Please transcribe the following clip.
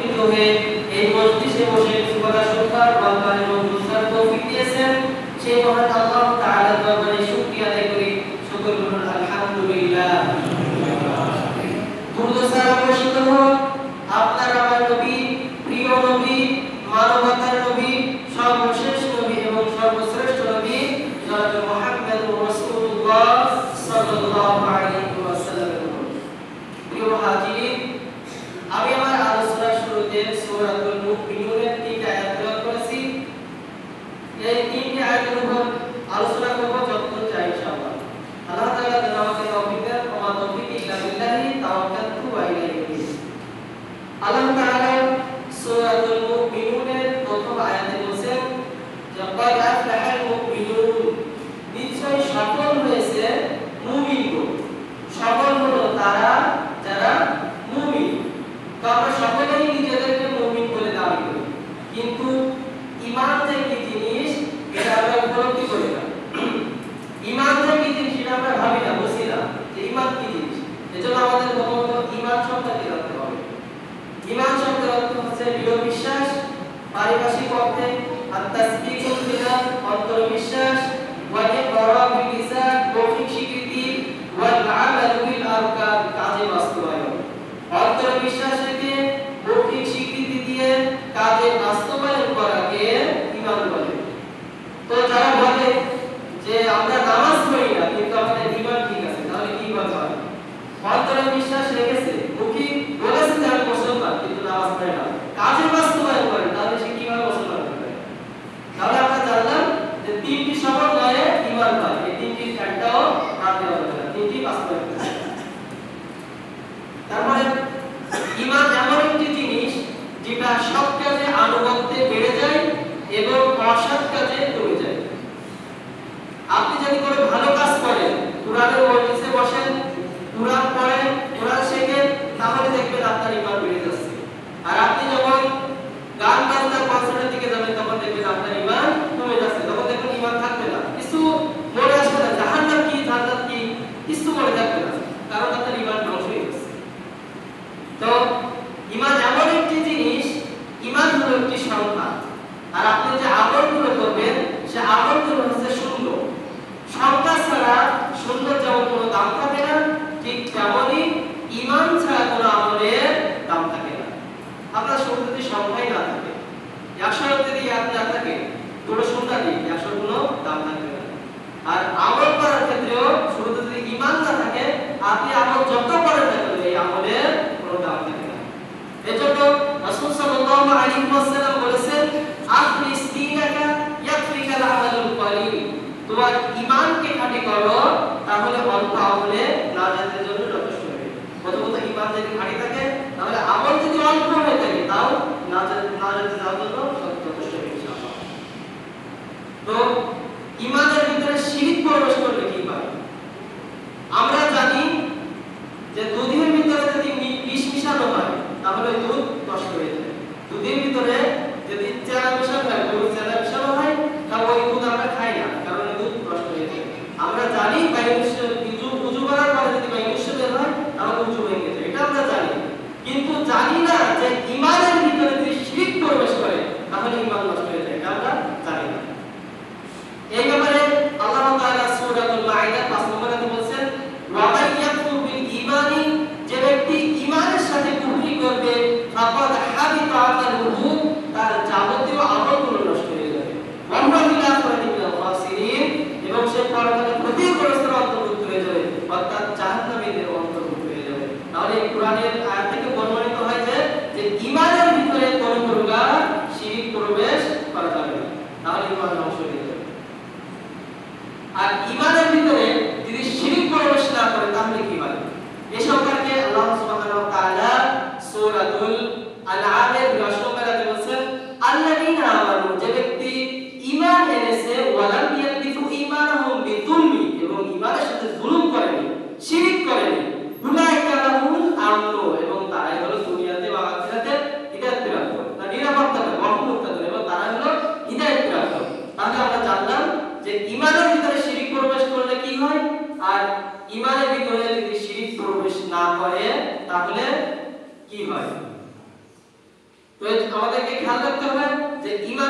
একত্রিত হয়ে এই মজলিসে বসে কিছু কথা শুনবার বারবার এবং বুঝবার তৌফিক দিয়েছেন সেই মহান আল্লাহ তাআলার দরবারে শুকরিয়া আদায় করি। শুকর করুন আলহামদুলিল্লাহ। দুরূদ সালাম বর্ষিত হোক আপনার আমার নবী, প্রিয় নবী, মানবতার নবী, সর্বশেষ নবী এবং সর্বশ্রেষ্ঠ নবী জনাব মুহাম্মদুর রাসূলুল্লাহ সাল্লাল্লাহু আলাইহি ওয়াসাল্লামের উপর। প্রিয় হাজিরিন, আমি আমার আলোচনার শুরুতে সূরাতুল মুমিনুনের 3টি আয়াত তেলাওয়াত করেছি। এই 3টি আয়াতের উপর আলোচনা করব যতক্ষণ চাই ইনশাআল্লাহ। আল্লাহ তাআলা যেন আমাকে তৌফিক দেন। ওয়া তৌফিক ইল্লা বিল্লাহি তাওয়াক্কালতু ওয়া ইলাইহি উনীব। আল্লাহ তাআলা সূরাতুল মুমিনুনের প্রথম আয়াতে বলেন যে ক্বাদ আফলাহাল মুমিনুন, নিশ্চয় সফল হয়েছে মুমিনগণ। সফল হলো তারা যারা মুমিন। তো আমরা সকলেই নিজেদেরকে মুমিন বলে দাবি করি, কিন্তু ঈমান যে কি জিনিস এটা আমরা উপলব্ধি করি না। ঈমান যে কি জিনিস এটা আমরা ভাবি না, বুঝি না যে ঈমান কি জিনিস। এজন্য আমাদের প্রথমত ঈমান শব্দটি জানতে হবে। ঈমান শব্দের অর্থ হচ্ছে দৃঢ় বিশ্বাস, পারিভাষিক অর্থে আত-তাসদীকুল বিল অন্তর্বিশ্বাস, ওয়াল ইকরার বিল লিসান মৌখিক স্বীকৃতি, ওয়াল আমালু বিল আরকান কাজে বাস্তবায়ন। অন্তর্বিশ্বাস থেকে মৌখিক স্বীকৃতি দিয়ে কাজে বাস্তবায়ন করাকে ঈমান বলে। তো যারা বলে যে আমরা নামাজ পড়ি না কিন্তু আমাদের ঈমান ঠিক আছে, তাহলে কি বলতে হয়? অন্তরে বিশ্বাস রেখেছে, মৌখিক বলেছে যে আমি মুসলমান কিন্তু নামাজ পড়ে না, কাজে বাস্তবায়ন করে, তাহলে সে কিভাবে মুসলমান হবে? তাহলে আমরা জানলাম যে 3টি সমন্বয়ে ঈমান হয়। এই 3টির একটাও বাদ দেওয়া যাবে না, 3টি বাস্তবায়ন করতে হবে। তার মানে ঈমান এমন একটি জিনিস যেটা সৎ কাজে আনুগত্যে বেড়ে যায় এবং অসৎ কাজে কমে যায়। আপনি যদি কোনো ভালো কাজ করেন, কোরআনের মজলিসে বসেন, কোরআন পড়েন, কোরআন শেখেন, তাহলে দেখবেন আপনার ঈমান বেড়ে যাচ্ছে। আর আপনি যখন গান বাজনা কনসার্টের দিকে যাবেন তখন দেখবেন আপনার ঈমান কমে যাচ্ছে। তখন দেখবেন ঈমান থাকবে না, কিছু মনে আসবে না, জাহান্নাম কি জান্নাত কি কিছু মনে থাকবে না, কারণ আপনার ঈমান ধ্বংস হয়ে গেছে। তো ঈমান এমন একটি জিনিস, ঈমান হলো একটি সংখ্যা। আর আপনি যে আমলগুলো করবেন সে আমলগুলো হচ্ছে শূন্য। সংখ্যা ছাড়া শূন্য যেমন কোনো দাম থাকে না, ঠিক তেমনি ঈমান ছাড়া কোনো আমলের দাম থাকে না। আপনার শূন্য যদি সংখ্যাই না থাকে, 100 যদি এক না থাকে, পুরো সংখ্যা নেই, 100 কোনো দাম থাকবে না। আর আমল করার ক্ষেত্রেও শুরু যদি ঈমান না থাকে, আপনি আমল যত করেন না কেন এই আমলের কোনো দাম থাকে না। এজন্য রাসূল সাল্লাল্লাহু আলাইহি ওয়াসাল্লাম বলেছেন, আখলিস দীনাকা ইয়াকফিকাল আমালুল কলিল। তোমার ঈমানকে খাঁটি করো, তাহলে অল্প আমলে নাজাতের জন্য যথেষ্ট হবে। প্রথমত ঈমান যদি খাঁটি থাকে, তাহলে আমল যদি অল্প হয়ে থাকে, তাও নাজাতে যাওয়ার জন্য যথেষ্ট হবে ইনশাআল্লাহ। তো ঈমানের ভিতরে শিরক প্রবেশ করলে কি হয়? আমরা জানি যে দুধের ভিতরে যদি বিষ মিশানো হয় তাহলে দুধ নষ্ট হয়ে যায়। দুধের ভিতরে যদি চারা মিশানো হয়, গরুর চারা মিশানো হয়, তাহলে ওই দুধ আমরা খাই না, কারণ দুধ নষ্ট হয়ে যায়। আমরা জানি উযু করার পরে যদি বাইমিশ্র বের হয় তাহলে উযু ভেঙে যায়, এটা আমরা জানি। কিন্তু জানি না যে ঈমানের ভিতরে যদি শিরক প্রবেশ করে তাহলে ঈমান নষ্ট হয়ে যায়, এটা আমরা জানি না। এই ব্যাপারে আল্লাহ তাআলা সূরাতুল মাইদা 5 নম্বর আয়াতে বলেছেন, ওয়া মান ইয়াকফুর বিল ঈমানি, যে ব্যক্তি ঈমানের সাথে কুফরি করবে, ফাকাদ হাবিতা আমালুহু, তার যাবতীয় আমলগুলো নষ্ট হয়ে যাবে। ওয়া হুয়া ফিল আখিরাতি মিনাল খাসিরিন, এবং সে পরকালে ক্ষতিগ্রস্তের অন্তর্ভুক্ত হয়ে যাবে, অর্থাৎ জাহান্নামীদের অন্তর্ভুক্ত হয়ে যাবে। তাহলে এই কোরআনের আয়াত থেকে প্রমাণিত হয় যে ঈমানের ভিতরে কোনো প্রকার শিরক প্রবেশ করা যাবে না, তাহলে ঈমান ধ্বংস হয়ে যাবে। আর ঈমানের ভিতরে যদি শিরক প্রবেশ না করে তাহলে কি হয়? এই সম্পর্কে আল্লাহ সুবহানাহু ওয়া তাআলা সূরাতুল আনআমের 10 নম্বর আয়াতে তো আমাদেরকে খেয়াল রাখতে হবে যে ঈমান